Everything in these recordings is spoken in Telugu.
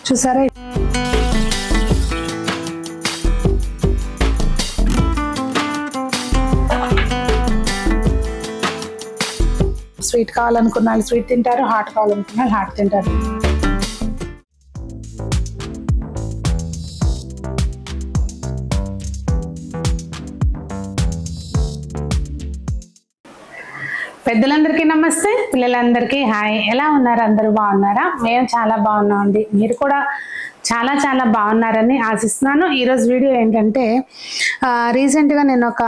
చూసారా స్వీట్ కావాలనుకున్న వాళ్ళు స్వీట్ తింటారు, హాట్ కావాలనుకున్న వాళ్ళు హాట్ తింటారు. పెద్దలందరికీ నమస్తే, పిల్లలందరికీ హాయ్. ఎలా ఉన్నారు? అందరూ బాగున్నారా? మేము చాలా బాగున్నామండి. మీరు కూడా చాలా చాలా బాగున్నారని ఆశిస్తున్నాను. ఈరోజు వీడియో ఏంటంటే రీసెంట్గా నేను ఒక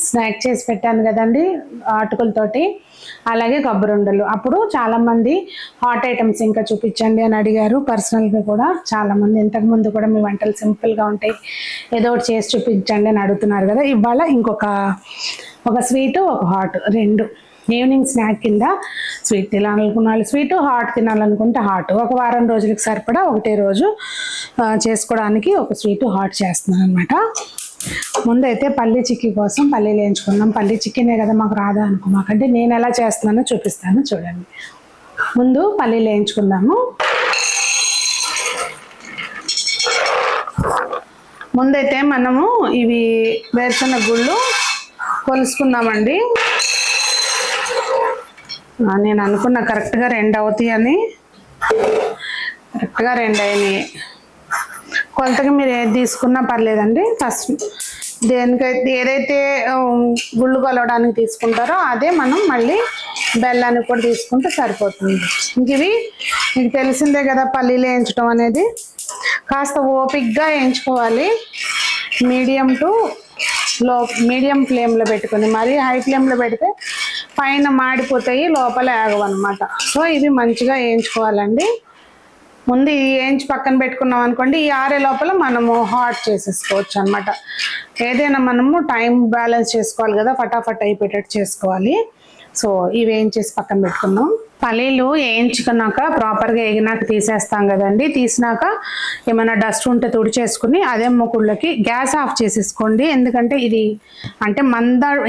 స్నాక్ చేసి పెట్టాను కదండి అటుకులతోటి, అలాగే కొబ్బరుండలు. అప్పుడు చాలామంది హాట్ ఐటమ్స్ ఇంకా చూపించండి అని అడిగారు. పర్సనల్గా కూడా చాలామంది ఇంతకుముందు కూడా మీ వంటలు సింపుల్గా ఉంటాయి, ఏదో ఒకటి చేసి చూపించండి అని అడుగుతున్నారు కదా. ఇవాళ ఒక స్వీటు ఒక హాట్ రెండు ఈవినింగ్ స్నాక్ కింద స్వీట్ తినాలనుకున్న వాళ్ళు స్వీటు, హాట్ తినాలనుకుంటే హాట్. ఒక వారం రోజులకు సరిపడా ఒకటే రోజు చేసుకోవడానికి ఒక స్వీటు హాట్ చేస్తున్నాను అనమాట. ముందైతే పల్లీ చిక్కీ కోసం పల్లీలు వేయించుకుందాం. పల్లీ చిక్కీనే కదా మాకు రాదా అనుకోమాకంటే నేను ఎలా చేస్తున్నానో చూపిస్తాను చూడండి. ముందు పల్లీలు వేయించుకుందాము. ముందైతే మనము ఇవి వేరుశనగ గుళ్ళు కొలుసుకుందామండి. నేను అనుకున్న కరెక్ట్గా 2 అవుతాయి అని, కరెక్ట్గా 2 అయినాయి. కొలతకి మీరు ఏది తీసుకున్నా పర్లేదండి. ఫస్ట్ దేనికైతే ఏదైతే గుళ్ళు కొలవడానికి తీసుకుంటారో అదే మనం మళ్ళీ బెల్లానికి కూడా తీసుకుంటే సరిపోతుంది. ఇంక ఇవి మీకు తెలిసిందే కదా, పల్లీలు వేయించడం అనేది కాస్త ఓపిక్గా వేయించుకోవాలి. మీడియం ఫ్లేమ్లో పెట్టుకొని, మరీ హై ఫ్లేమ్లో పెడితే పైన మాడిపోతాయి, లోపల ఆగవన్నమాట. సో ఇవి మంచిగా వేయించుకోవాలండి. ముందు ఈ వేయించి పక్కన పెట్టుకున్నాం అనుకోండి, ఈ ఆరే లోపల మనము హాట్ చేసేసుకోవచ్చు అనమాట. ఏదైనా మనము టైం బ్యాలెన్స్ చేసుకోవాలి కదా, ఫటాఫట్ అయిపోయేటట్టు చేసుకోవాలి. సో ఇవి వేయించేసి పక్కన పెట్టుకున్నాం. పల్లీలు వేయించుకున్నాక ప్రాపర్గా వేగినాక తీసేస్తాం కదండి. తీసినాక ఏమైనా డస్ట్ ఉంటే తుడిచేసుకుని అదే మూకుళ్ళకి గ్యాస్ ఆఫ్ చేసేసుకోండి. ఎందుకంటే ఇది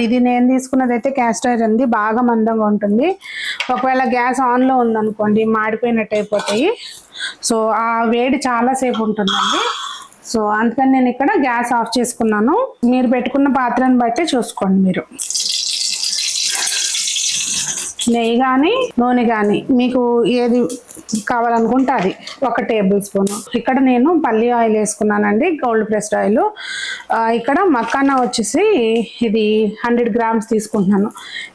ఇది నేను తీసుకున్నది అయితే క్యాస్ట్ ఐరన్, బాగా మందంగా ఉంటుంది. ఒకవేళ గ్యాస్ ఆన్లో ఉందనుకోండి మాడిపోయినట్టు అయిపోతాయి. సో ఆ వేడి చాలాసేపు ఉంటుందండి. సో అందుకని నేను ఇక్కడ గ్యాస్ ఆఫ్ చేసుకున్నాను. మీరు పెట్టుకున్న పాత్రను బట్టి చూసుకోండి. మీరు నెయ్యి కానీ నూనె కానీ మీకు ఏది కావాలనుకుంటే అది 1 టేబుల్ స్పూన్. ఇక్కడ నేను పల్లి ఆయిల్ వేసుకున్నానండి, గోల్డ్ ప్రెస్డ్ ఆయిల్. ఇక్కడ మక్కానా వచ్చేసి ఇది 100 గ్రామ్స్ తీసుకుంటున్నాను.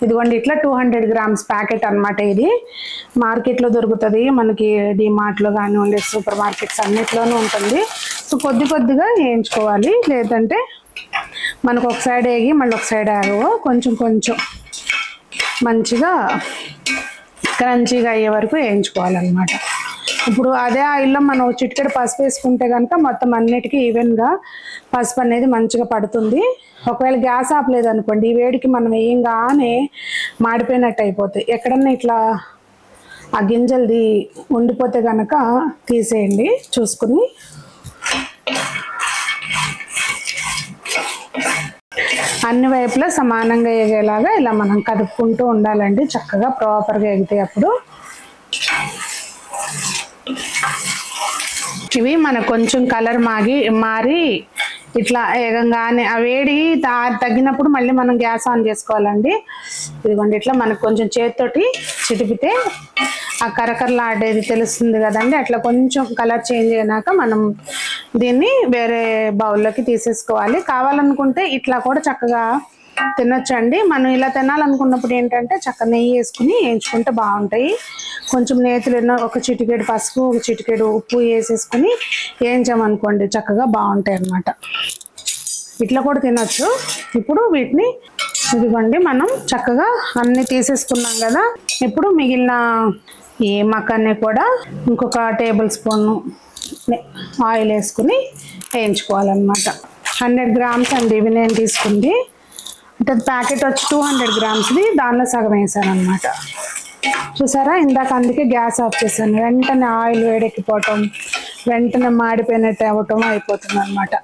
ఇదిగోండి ఇట్లా 200 గ్రామ్స్ ప్యాకెట్ అనమాట. ఇది మార్కెట్లో దొరుకుతుంది, మనకి డిమార్ట్లో కానివ్వండి, సూపర్ మార్కెట్స్ అన్నిట్లోనూ ఉంటుంది. సో కొద్దిగా వేయించుకోవాలి, లేదంటే మనకు ఒక సైడ్ వేగి మళ్ళీ ఒక సైడ్ ఆగవు. కొంచెం మంచిగా క్రంచీగా అయ్యే వరకు వేయించుకోవాలన్నమాట. ఇప్పుడు అదే ఆయిల్లో మనం చిటికెడు పసుపు వేసుకుంటే కనుక మొత్తం అన్నిటికీ ఈవెన్గా పసుపు అనేది మంచిగా పడుతుంది. ఒకవేళ గ్యాస్ ఆపలేదనుకోండి, ఈ వేడికి మనం వేయంగానే మాడిపోయినట్టు అయిపోతాయి. ఎక్కడన్నా ఇట్లా ఆ గింజలది ఉండిపోతే కనుక తీసేయండి చూసుకుని. అన్ని వైపులా సమానంగా ఎగేలాగా ఇలా మనం కదుపుకుంటూ ఉండాలండి. చక్కగా ప్రాపర్గా ఎగితే అప్పుడు ఇవి మనకు కొంచెం కలర్ మారి ఇట్లా ఏగంగానే ఆ వేడి తగ్గినప్పుడు మళ్ళీ మనం గ్యాస్ ఆన్ చేసుకోవాలండి. ఇదిగోండి ఇట్లా మనకు కొంచెం చేతితోటి చిటిపితే ఆ కరకరలాడేది తెలుస్తుంది కదండి. అట్లా కొంచెం కలర్ చేంజ్ అయినాక మనం దీన్ని వేరే బౌల్లోకి తీసేసుకోవాలి. కావాలనుకుంటే ఇట్లా కూడా చక్కగా తినొచ్చండి. మనం ఇలా తినాలనుకున్నప్పుడు ఏంటంటే చక్కగా నెయ్యి వేసుకుని వేయించుకుంటే బాగుంటాయి. కొంచెం నేతిలో ఒక చిటికెడు పసుపు, ఒక చిటికెడు ఉప్పు వేసేసుకుని వేయించామనుకోండి చక్కగా బాగుంటాయి అన్నమాట. ఇట్లా కూడా తినొచ్చు. ఇప్పుడు వీటిని ఇదిగోండి మనం చక్కగా అన్ని తీసేసుకున్నాం కదా. ఇప్పుడు మిగిలిన ఈ మక్కన్ని కూడా ఇంకొక టేబుల్ స్పూన్ ఆయిల్ వేసుకుని వేయించుకోవాలన్నమాట. 100 గ్రామ్స్ అండి ఇవి నేను తీసుకుంది. అంటే ప్యాకెట్ వచ్చి 200 గ్రామ్స్ది, దానిలో సగం వేసాను అనమాట. చూసారా, ఇందాక అందుకే గ్యాస్ ఆఫ్ చేశాను. వెంటనే ఆయిల్ వేడెక్కిపోవటం, వెంటనే మాడిపోయినట్టు అవ్వటం అయిపోతుంది అనమాట.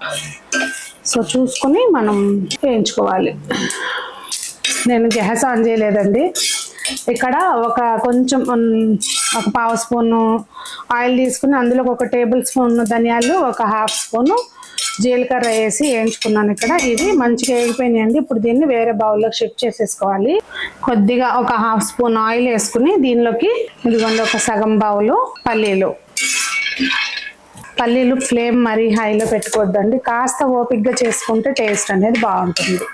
సో చూసుకుని మనం వేయించుకోవాలి. నేను గ్యాస్ ఆన్ చేయలేదండి, ఇక్కడ కొంచెం ఒక పావు స్పూను ఆయిల్ తీసుకుని అందులో ఒక టేబుల్ స్పూన్ ధనియాలు, ఒక హాఫ్ స్పూను జీలకర్ర వేసి వేయించుకున్నాను. ఇక్కడ ఇది మంచిగా వేగిపోయినాయండి. ఇప్పుడు దీన్ని వేరే బౌల్లోకి షిఫ్ట్ చేసేసుకోవాలి. కొద్దిగా ఒక హాఫ్ స్పూన్ ఆయిల్ వేసుకుని దీనిలోకి ఇదిగోండి ఒక సగం బౌలు పల్లీలు ఫ్లేమ్ మరీ హైలో పెట్టుకోవద్దండి, కాస్త ఓపిక్గా చేసుకుంటే టేస్ట్ అనేది బాగుంటుంది.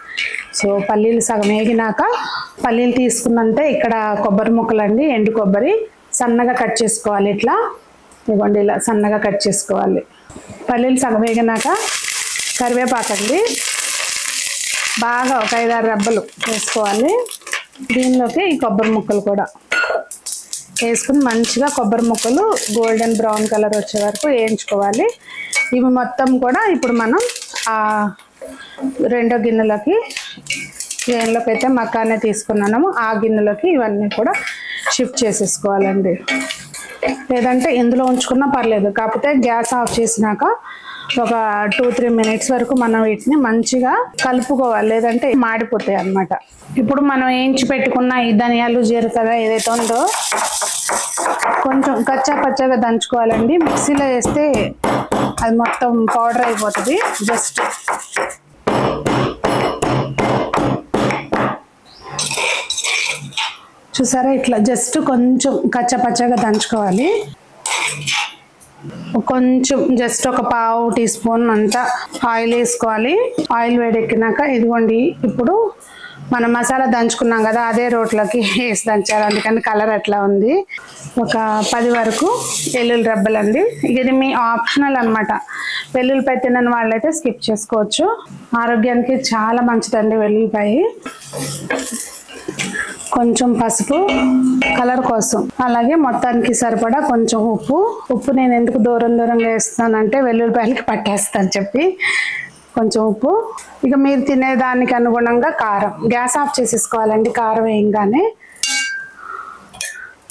సో పల్లీలు సగం వేగినాక పల్లీలు తీసుకున్నంటే ఇక్కడ కొబ్బరి ముక్కలండి, ఎండు కొబ్బరి సన్నగా కట్ చేసుకోవాలి. ఇట్లా ఇదిగోండి ఇలా సన్నగా కట్ చేసుకోవాలి. పల్లీలు సగం వేగినాక కరివేపాకండి బాగా ఒక 5-6 రెబ్బలు వేసుకోవాలి. దీనిలోకి ఈ కొబ్బరి ముక్కలు కూడా వేసుకుని మంచిగా కొబ్బరి ముక్కలు గోల్డెన్ బ్రౌన్ కలర్ వచ్చే వరకు వేయించుకోవాలి. ఇవి మొత్తం కూడా ఇప్పుడు మనం రెండో గిన్నెలోకి దేనిలోకి అయితే మక్కానే తీసుకున్నాము ఆ గిన్నెలోకి ఇవన్నీ కూడా షిఫ్ట్ చేసేసుకోవాలండి. లేదంటే ఇందులో ఉంచుకున్నా పర్లేదు, కాకపోతే గ్యాస్ ఆఫ్ చేసినాక ఒక 2-3 మినిట్స్ వరకు మనం వీటిని మంచిగా కలుపుకోవాలి, లేదంటే మాడిపోతాయి అన్నమాట. ఇప్పుడు మనం వేయించి పెట్టుకున్న ఈ ధనియాలు జీలకర్ర ఏదైతే ఉందో కొంచెం కచ్చాపచ్చాగా దంచుకోవాలండి. మిక్సీలో వేస్తే అది మొత్తం పౌడర్ అయిపోతుంది. జస్ట్ చూసారా ఇట్లా జస్ట్ కొంచెం కచ్చాపచ్చాగా దంచుకోవాలి. కొంచెం జస్ట్ ఒక పావు టీ స్పూన్ అంతా ఆయిల్ వేసుకోవాలి. ఆయిల్ వేడెక్కినాక ఇదిగోండి ఇప్పుడు మనం మసాలా దంచుకున్నాం కదా అదే రోట్లోకి వేసి దంచాలి, అందుకని కలర్ అట్లా ఉంది. ఒక 10 వరకు వెల్లుల్లి రెబ్బలండి. ఇది మీ ఆప్షనల్ అనమాట. వెల్లుల్లిపాయ తినని వాళ్ళైతే స్కిప్ చేసుకోవచ్చు. ఆరోగ్యానికి చాలా మంచిదండి వెల్లుల్లిపాయ. కొంచెం పసుపు కలర్ కోసం, అలాగే మొత్తానికి సరిపడా కొంచెం ఉప్పు నేను ఎందుకు దూరంగా వేస్తానంటే వెల్లుల్లిపాయలకి పట్టేస్తాను చెప్పి కొంచెం ఉప్పు. ఇక మీరు తినేదానికి అనుగుణంగా కారం. గ్యాస్ ఆఫ్ చేసేసుకోవాలండి కారం వేయంగానే,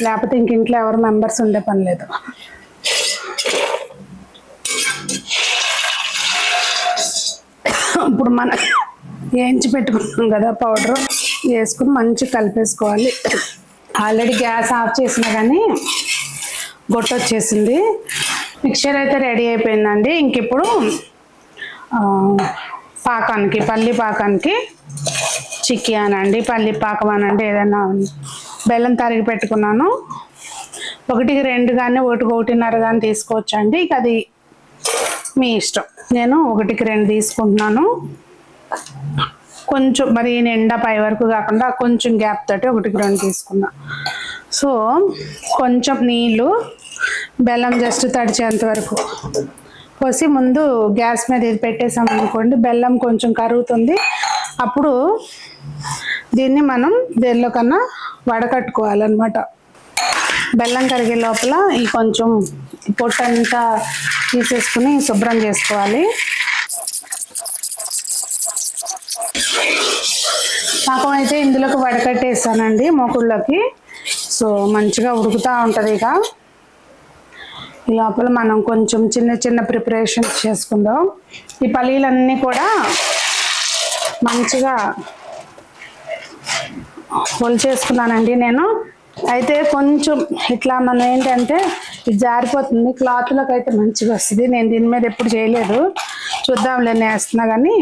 లేకపోతే ఇంక ఇంట్లో ఎవరు మెంబర్స్ ఉండే పని లేదు. ఇప్పుడు మనం వేయించి పెట్టుకున్నాం కదా పౌడర్ వేసుకుని మంచిగా కలిపేసుకోవాలి. ఆల్రెడీ గ్యాస్ ఆఫ్ చేసినా కానీ గొట్టొచ్చేసింది. మిక్చర్ అయితే రెడీ అయిపోయిందండి. ఇంక ఇప్పుడు పాకానికి పల్లి పాకానికి చిక్కీ అనండి, పల్లి పాకం అనండి, ఏదైనా బెల్లం తరిగి పెట్టుకున్నాను. 1కి 2 కానీ 1-1.5 కానీ తీసుకోవచ్చండి. ఇక అది మీ ఇష్టం. నేను 1కి 2 తీసుకుంటున్నాను. కొంచెం మరి నిండా పై వరకు కాకుండా కొంచెం గ్యాప్ తోటి 1కి 2 తీసుకున్నా. సో కొంచెం నీళ్ళు బెల్లం జస్ట్ తడిచేంత వరకు పోసి ముందు గ్యాస్ మీద ఇది పెట్టేసాం అనుకోండి, బెల్లం కొంచెం కరుగుతుంది. అప్పుడు దీన్ని మనం దేనిలో కన్నా వడకట్టుకోవాలన్నమాట. బెల్లం కరిగే లోపల ఈ కొంచెం పొట్టంతా తీసేసుకుని శుభ్రం చేసుకోవాలి. పాకం అయితే ఇందులోకి వడకట్టేసానండి మూకుళ్ళలోకి. సో మంచిగా ఉడుకుతూ ఉంటుంది. ఇక ఈ లోపల మనం కొంచెం చిన్న ప్రిపరేషన్ చేసుకుందాం. ఈ పల్లీలన్నీ కూడా మంచిగా హోల్ చేసుకున్నానండి నేను. అయితే కొంచెం ఇట్లా మనం ఏంటంటే ఇది జారిపోతుంది, క్లాత్లోకి అయితే మంచిగా వస్తుంది. నేను దీని మీద ఎప్పుడు చేయలేదు, చూద్దాంలే వేస్తున్నా కానీ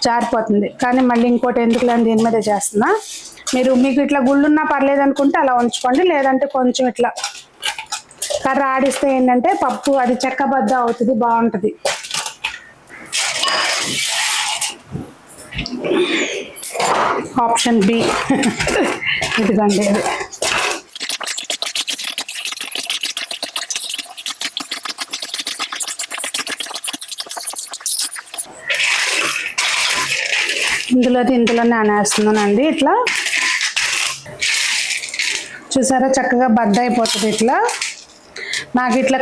జారిపోతుంది. కానీ మళ్ళీ ఇంకోటి ఎందుకులేని దీని మీద చేస్తున్నా. మీకు ఇట్లా గుళ్ళున్నా పర్లేదు అనుకుంటే అలా ఉంచుకోండి, లేదంటే కొంచెం ఇట్లా కర్ర ఆడిస్తే ఏంటంటే పప్పు అది చెక్కబద్ద అవుతుంది, బాగుంటుంది. ఆప్షన్ బి ఇదిగండి. అది ఇందులోనే అనేస్తున్నానండి. ఇట్లా చూసారా చక్కగా బద్ద అయిపోతుంది. ఇట్లా నాకు ఇట్లా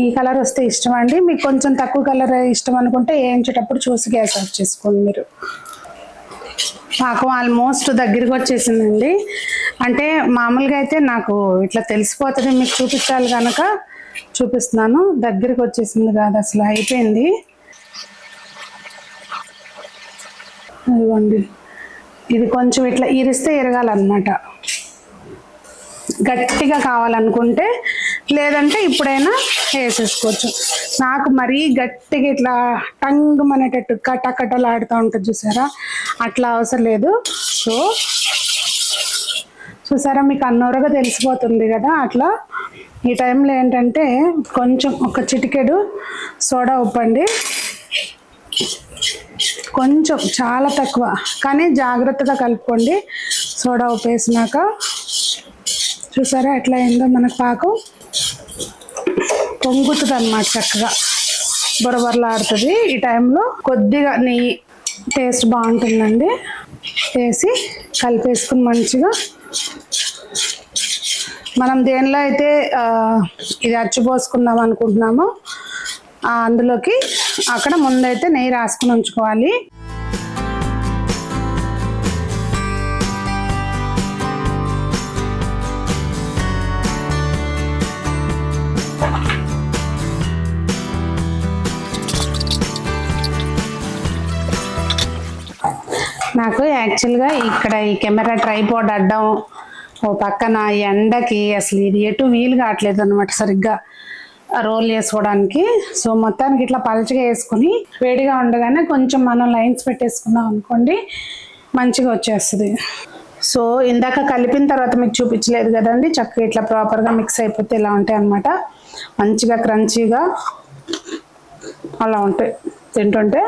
ఈ కలర్ వస్తే ఇష్టం అండి. మీకు కొంచెం తక్కువ కలర్ ఇష్టం అనుకుంటే వేయించేటప్పుడు చూసి గ్యాస్ ఆఫ్ చేసుకోండి మీరు. పాకం ఆల్మోస్ట్ దగ్గరికి వచ్చేసిందండి. అంటే మామూలుగా అయితే నాకు ఇట్లా తెలిసిపోతుంది, మీకు చూపించాలి కనుక చూపిస్తున్నాను. దగ్గరికి వచ్చేసింది కాదు, అసలు అయిపోయింది. ఇదిగోండి ఇది కొంచెం ఇట్లా ఇరిస్తే ఇరగాలన్నమాట. గట్టిగా కావాలనుకుంటే, లేదంటే ఇప్పుడైనా వేసేసుకోవచ్చు. నాకు మరీ గట్టిగా ఇట్లా టంగ్ అనేటట్టు కటకటలాడుతూ ఉంటుంది చూసారా, అట్లా అవసరం లేదు. సో చూసారా, మీకు అన్నోరగా తెలిసిపోతుంది కదా. అట్లా ఈ టైంలో ఏంటంటే కొంచెం ఒక చిటికెడు సోడా ఉప్పు అండి, కొంచెం, చాలా తక్కువ, కానీ జాగ్రత్తగా కలుపుకోండి. సోడా ఉప్పు వేసినాక చూసారా ఎట్లా అయిందో మనకు పాకం పొంగుతుంది అన్నమాట, చక్కగా బొరబొరలాడుతుంది. ఈ టైంలో కొద్దిగా నెయ్యి టేస్ట్ బాగుంటుందండి, వేసి కలిపేసుకుని మంచిగా మనం దేనిలో అయితే ఇది అచ్చిపోసుకుందాం అనుకుంటున్నామో అందులోకి అక్కడ ముందైతే నెయ్యి రాసుకుని ఉంచుకోవాలి. నాకు యాక్చువల్గా ఇక్కడ ఈ కెమెరా ట్రైపాడ్ అడ్డం ఓ పక్కన ఎండకి అసలు ఇది ఎటు వీలు కావట్లేదు అనమాట సరిగ్గా రోల్ చేసుకోవడానికి. సో మొత్తానికి ఇట్లా పలచగా వేసుకుని వేడిగా ఉండగానే కొంచెం మనం లైన్స్ పెట్టేసుకున్నాం అనుకోండి, మంచిగా వచ్చేస్తుంది. సో ఇందాక కలిపిన తర్వాత మీకు చూపించలేదు కదండి, చక్కగా ఇట్లా ప్రాపర్గా మిక్స్ అయిపోతే ఇలా ఉంటాయి అన్నమాట. మంచిగా క్రంచీగా అలా ఉంటాయి తింటుంటే.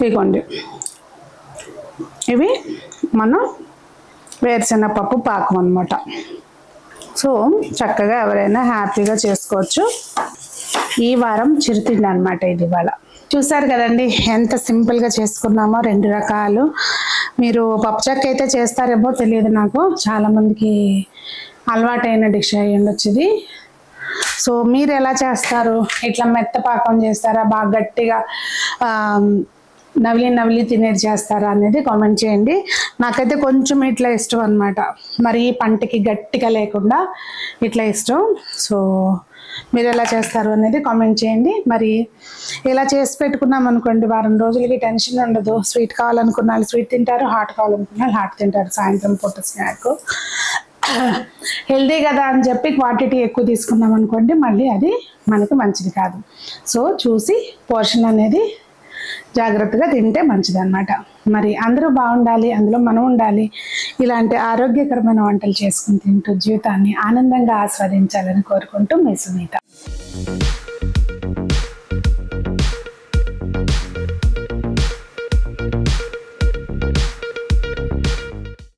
ఇదిగోండి, ఇవి మనం వేరుశనగపప్పు పాకం అన్నమాట. సో చక్కగా ఎవరైనా హ్యాపీగా చేసుకోవచ్చు. ఈ వారం చిరుతిండి అనమాట ఇది. ఇవాళ చూసారు కదండి ఎంత సింపుల్గా చేసుకున్నామో, 2 రకాలు. మీరు పప్పుచక్క అయితే చేస్తారేమో తెలియదు నాకు, చాలామందికి అలవాటైన డిష్ అయ్యి ఉండొచ్చు ఇది. సో మీరు ఎలా చేస్తారు? ఇట్లా మెత్త పాకం చేస్తారా, బాగా గట్టిగా నవిలి తినేది చేస్తారా అనేది కామెంట్ చేయండి. నాకైతే కొంచెం ఇట్లా ఇష్టం అనమాట, మరి పంటకి గట్టిగా లేకుండా ఇట్లా ఇష్టం. సో మీరు ఎలా చేస్తారు అనేది కామెంట్ చేయండి. మరి ఇలా చేసి పెట్టుకున్నాం అనుకోండి, వారం రోజులకి టెన్షన్ ఉండదు. స్వీట్ కావాలనుకున్న వాళ్ళు స్వీట్ తింటారు, హాట్ కావాలనుకున్న వాళ్ళు హాట్ తింటారు. సాయంత్రం పూట స్నాక్ హెల్దీ కదా అని చెప్పి క్వాంటిటీ ఎక్కువ తీసుకున్నాం అనుకోండి, మళ్ళీ అది మనకి మంచిది కాదు. సో చూసి పోర్షన్ అనేది జాగ్రత్తగా తింటే మంచిది అన్నమాట. మరి అందరూ బాగుండాలి, అందులో మనం ఉండాలి. ఇలాంటి ఆరోగ్యకరమైన వంటలు చేసుకుని తింటూ జీవితాన్ని ఆనందంగా ఆస్వాదించాలని కోరుకుంటూ మీ సునీత.